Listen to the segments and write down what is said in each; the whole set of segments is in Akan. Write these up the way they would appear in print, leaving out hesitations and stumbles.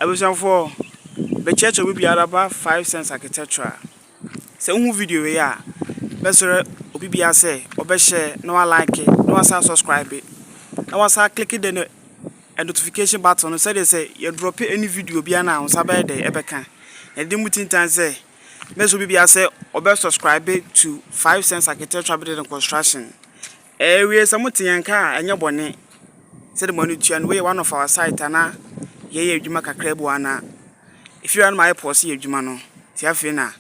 was on for the church will be about 5 cents architecture. So, who video ya? Best Obibia say, or share, no one like it, no one subscribe it. No one click it then a notification button. So they say, you drop any video be announced about the Ebeka. And Dimutin Tan say, Best Obibia say, or best subscribe it to 5 cents architecture building and construction. We are something and car and your bonnet. Said the money to and we one of our site, Anna. Ye, Jumaka Crebuana. If you are my posse, Jumano, Tiafina,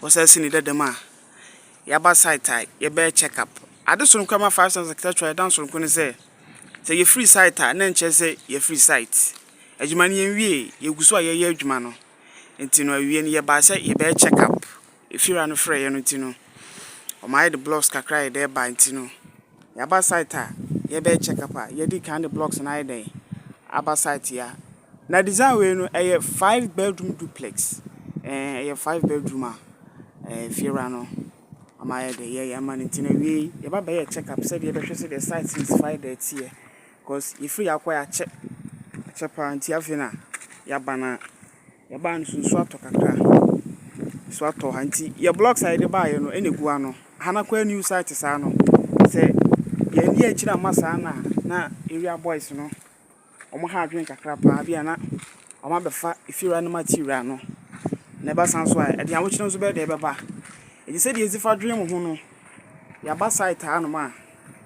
was I seen it the ma. Yaba site type, ye bear check up. I just don't come 5 cents architecture, I dance from Kunise. Say your free site, and then say your free site. As you money and we, you go so ye Jumano. And Tino, we and ye by say ye bear check up. If you are unafraid, you know, or my the blocks can cry there by Tino. Yaba site, ye bear check up, ye did kind of blocks and I day. Abba site ya. Now design we no a 5-bedroom duplex. A 5-bedroom Firano. Amaya de ye man in we ye ba check up said ye be the site since 5 days here. Cause if you acquire check and tiafina yabana yaban sun swato kakra. Swato hanti your blocks I de buy no any guano. Hana kwa new site is ano. Say ye ni chira masana na area boys no. Omo ha adwen kakra pa bia na omo befa ifira no material no never sounds why e dey an wo be dey beba e say dey ezifa dwen mo ho no ya ba site ha no ma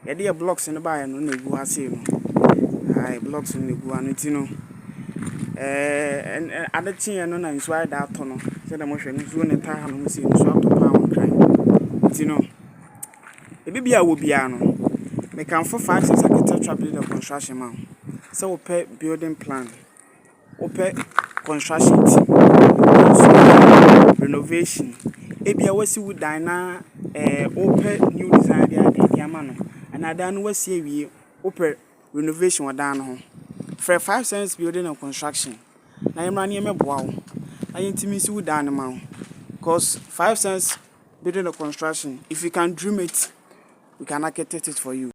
ye dey blocks no ba no na egu ha sei no ai blocks no egu anu ti no adachi no na nso ai da to no say dem mo hwe no ne ta ha no mo sei nso ato pa won kan ti no e bibia wo bia no me kan for 5 6 architecture building construction man. So we pay building plan, we pay construction team, renovation. Ebi a wasi wood dina, we pay new design the amano. And I done was we pay renovation or down for 5 cents building and construction. Now I'm running a wow. I intimacy with animal. Cause 5 cents building and construction. If you can dream it, we can architect it for you.